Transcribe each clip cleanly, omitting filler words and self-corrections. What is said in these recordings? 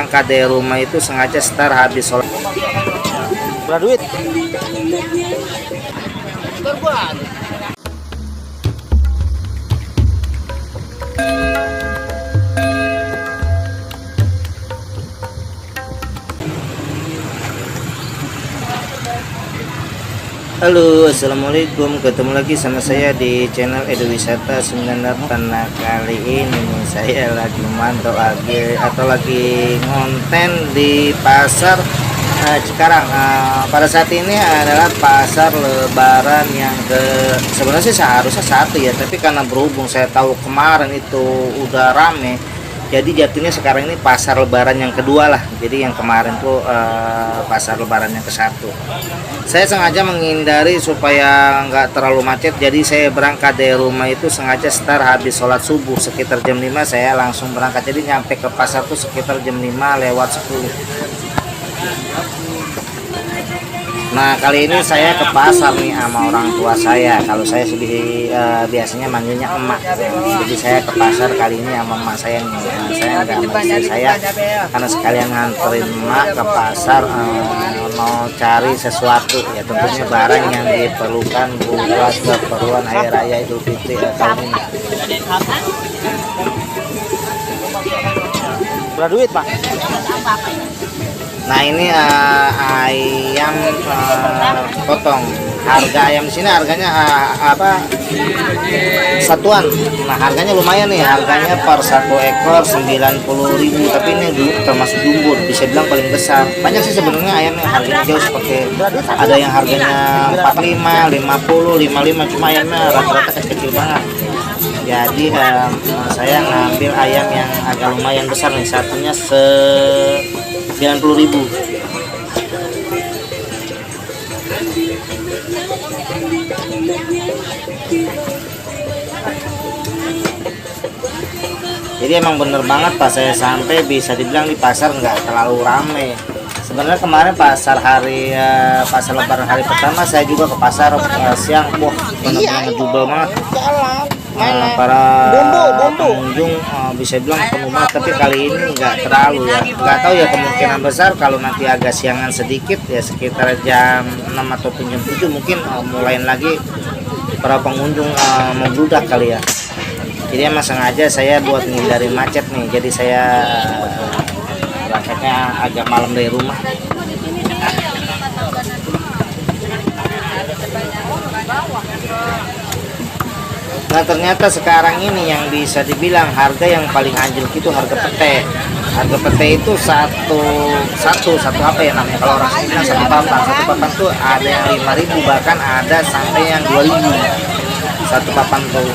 berangkat dari rumah itu sengaja start habis sholat. Berapa duit? Halo, assalamualaikum, ketemu lagi sama saya di channel Edo Wisata 98. Nah, kali ini saya lagi memantau lagi ngonten di pasar Cikarang. Pada saat ini adalah pasar Lebaran yang sebenarnya sih seharusnya satu ya, tapi karena berhubung saya tahu kemarin itu udah rame, jadi jatuhnya sekarang ini pasar Lebaran yang kedua lah. Jadi yang kemarin tuh pasar Lebaran yang ke-1. Saya sengaja menghindari supaya nggak terlalu macet, jadi saya berangkat dari rumah itu sengaja start habis sholat subuh sekitar jam 5. Saya langsung berangkat, jadi nyampe ke pasar tuh sekitar jam 5:10. Nah, kali ini saya ke pasar nih sama orang tua saya. Kalau saya biasanya manggilnya emak. Jadi saya ke pasar kali ini sama emak saya nih. Saya nggak sama istri saya karena sekalian nganterin emak ke pasar mau cari sesuatu ya, tentunya barang yang diperlukan buat keperluan hari raya Idul Fitri tahun ini. Berapa duit, Pak? Nah, ini ayam potong. Harga ayam di sini harganya satuan. Nah, harganya lumayan nih. Harganya per 1 ekor 90.000, tapi ini termasuk jumbo, bisa bilang paling besar. Banyak sih sebenarnya ayam yang harganya jauh, seperti ada yang harganya 45, 50, 55, cuma ayamnya rata-rata kecil banget. Jadi saya ngambil ayam yang agak lumayan besar nih, satunya 90.000. Jadi emang bener banget pas saya sampai, bisa dibilang di pasar nggak terlalu rame. Sebenarnya kemarin pasar Lebaran hari pertama saya juga ke pasar siang, wah benar-benar ngejubel banget. Para pengunjung bisa bilang penuh banget, tapi kali ini nggak terlalu ya. Nggak tahu ya, kemungkinan besar kalau nanti agak siangan sedikit ya, sekitar jam 6 ataupun jam 7 mungkin mulai lagi para pengunjung membludak kali ya. Jadi emang sengaja saya buat menghindari macet nih, jadi saya berangkatnya agak malam dari rumah. Nah, ternyata sekarang ini yang bisa dibilang harga yang paling anjlok itu harga pete. Harga pete itu satu apa ya namanya, kalau orang bilang satu papan tuh ada yang 5.000, bahkan ada sampai yang 2.000 satu papan tuh.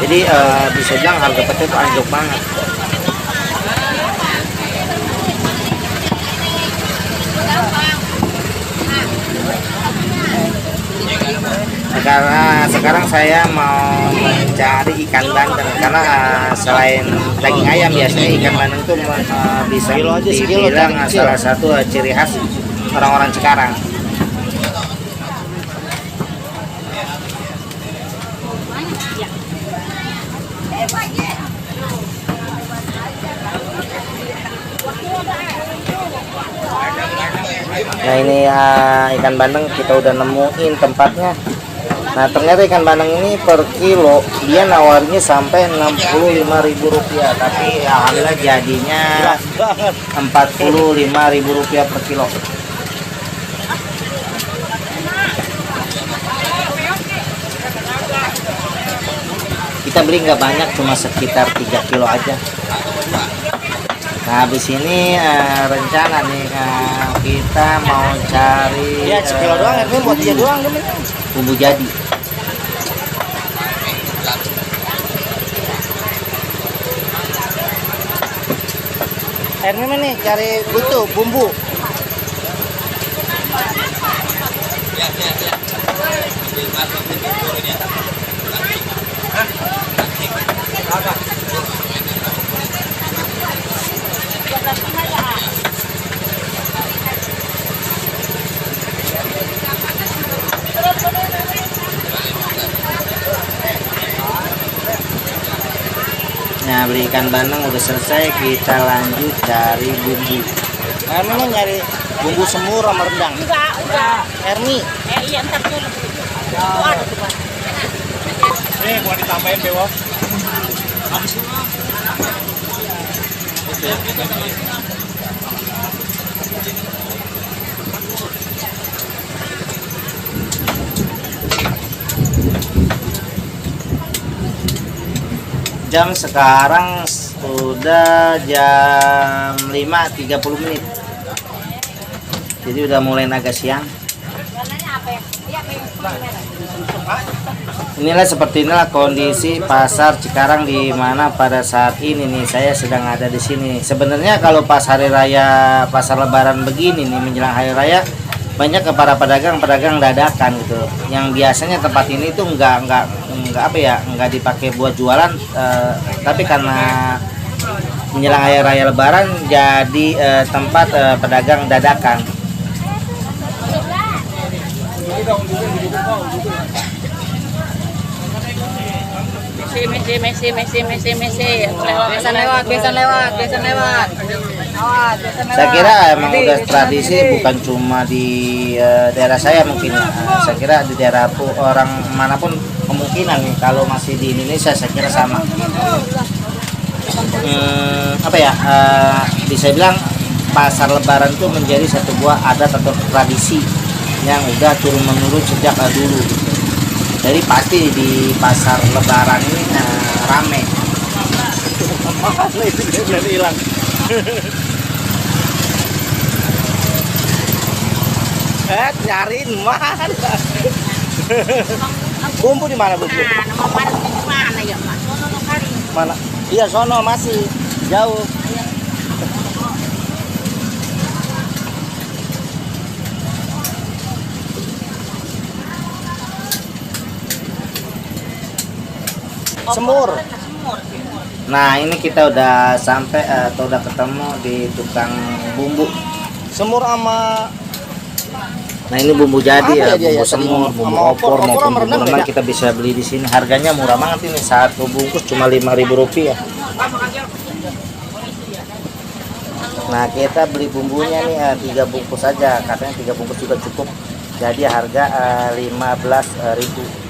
Jadi bisa bilang harga pete itu anjlok banget. Karena sekarang saya mau mencari ikan bandeng, karena selain daging ayam biasanya ikan bandeng itu bisa dibilang salah satu ciri khas orang-orang Cikarang. Nah, ini ikan bandeng kita udah nemuin tempatnya. Nah, ternyata ikan bandeng ini per kilo dia nawarnya sampai 65.000 rupiah, tapi alhamdulillah jadinya 45.000 rupiah per kilo. Kita beli nggak banyak, cuma sekitar 3 kilo aja. Nah, habis ini rencana nih kita mau cari ya sekilo doang ya, buat dia doang bumbu jadi. Airnya mana nih, cari butuh bumbu. Nah, beli ikan bandeng udah selesai, kita lanjut cari bumbu. Nah, memang nyari bumbu semur sama rendang. Udah. Erni. Iya, ntar dulu. Ada tuh, Pak. Mau ditambahin bewok. Jam sekarang sudah jam 5.30 menit. Jadi udah mulai agak siang. Inilah seperti inilah kondisi pasar Cikarang di mana pada saat ini nih saya sedang ada di sini. Sebenarnya kalau pas hari raya, pasar lebaran begini nih menjelang hari raya, banyak ke para pedagang dadakan gitu. Yang biasanya tempat ini tuh enggak apa ya, enggak dipakai buat jualan, tapi karena menjelang hari raya lebaran jadi tempat pedagang dadakan. Messi. Besan lewat. Saya kira emang udah tradisi, bukan cuma di daerah saya mungkin. Saya kira di daerah orang manapun kemungkinan nih, kalau masih di Indonesia saya kira sama. Apa ya? Bisa bilang pasar lebaran itu menjadi satu buah adat atau tradisi yang udah turun menurun sejak dulu. Jadi pasti di pasar lebaran ini rame. Mana itu dia berani hilang. Nyariin mana? Bumbu di mana bumbu? Nah, mana ya, Pak? Sono kali. Mana? Iya, sono masih jauh. Semur. Nah, ini kita udah sampai atau udah ketemu di tukang bumbu. Semur sama. Nah, ini bumbu jadi ya, Dia, bumbu semur, bumbu opor maupun bumbu rendang kita bisa beli di sini. Harganya murah banget ini, satu bungkus cuma Rp5.000. Nah, kita beli bumbunya nih 3 bungkus saja, katanya 3 bungkus juga cukup. Jadi harga 15.000.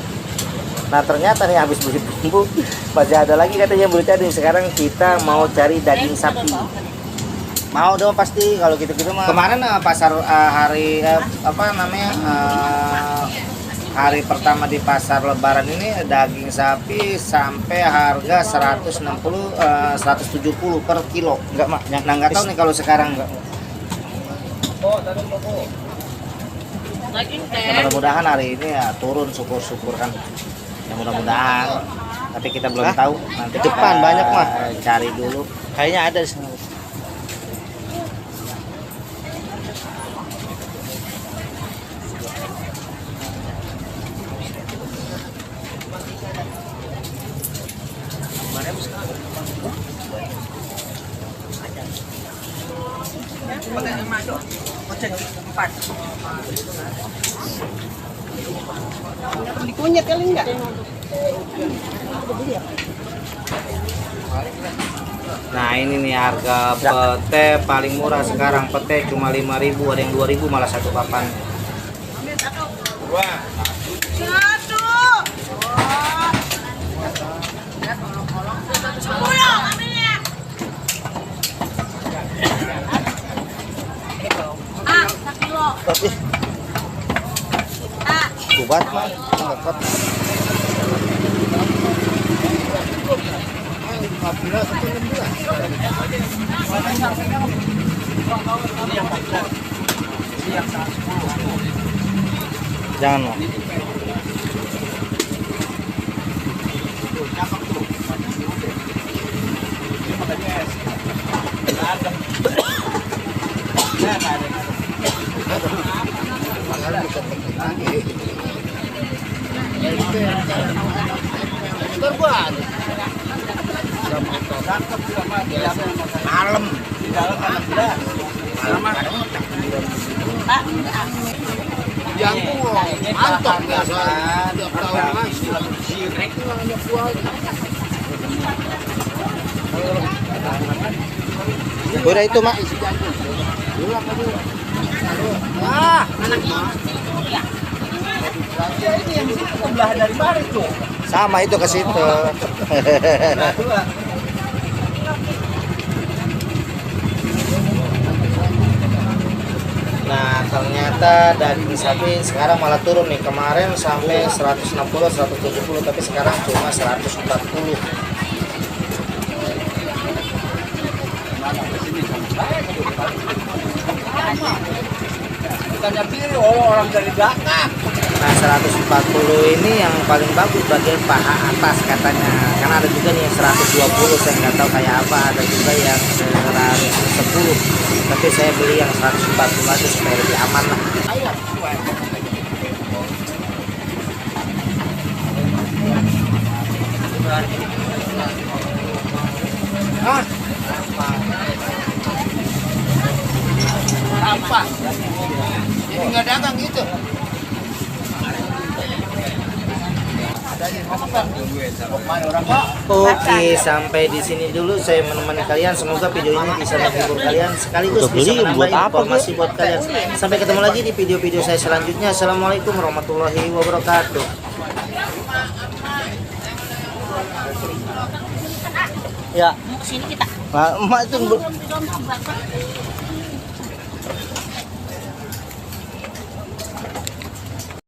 Nah, ternyata nih habis beli bumbu masih ada lagi katanya beli tadi. Sekarang kita mau cari daging sapi. Mau dong pasti kalau gitu-gitu mah. Kemarin pasar hari hari pertama di pasar lebaran ini daging sapi sampai harga 170 per kilo. Enggak mah. Nah, enggak tahu nih kalau sekarang enggak. Mudah-mudahan hari ini ya turun, syukur-syukur kan. Ya mudah-mudahan. Tapi kita belum tahu. Nanti Depan banyak mah. Cari dulu. Kayaknya ada di sana. Dikunyah kali enggak? Nah, ini nih harga pete paling murah sekarang. Pete cuma 5.000, ada yang 2.000 malah satu papan. Tapi kuat mah, enggak kuat. Jangan mau. Malam. Jangkung mantap biasa. Tiap tahun lagi. Udah itu mak. Ah, anaknya. Ini yang di situ sebelah dari mana itu? Sama itu ke situ. Nah ternyata daging sapi sekarang malah turun nih, kemarin sampai 160 170 tapi sekarang cuma 140. Bukannya kiri, orang dari belakang. Nah 140 ini yang paling bagus bagian paha atas katanya, karena ada juga nih yang 120 saya nggak tahu kayak apa, ada juga yang 110 tapi saya beli yang 140 aja supaya lebih aman lah. Apa? Ini nggak dagang gitu. Oke, sampai di sini dulu saya menemani kalian. Semoga video ini bisa menghibur kalian sekaligus bisa menambah informasi buat kalian. Sampai ketemu lagi di video-video saya selanjutnya. Assalamualaikum warahmatullahi wabarakatuh. Ya, Sini kita. emak itu Belum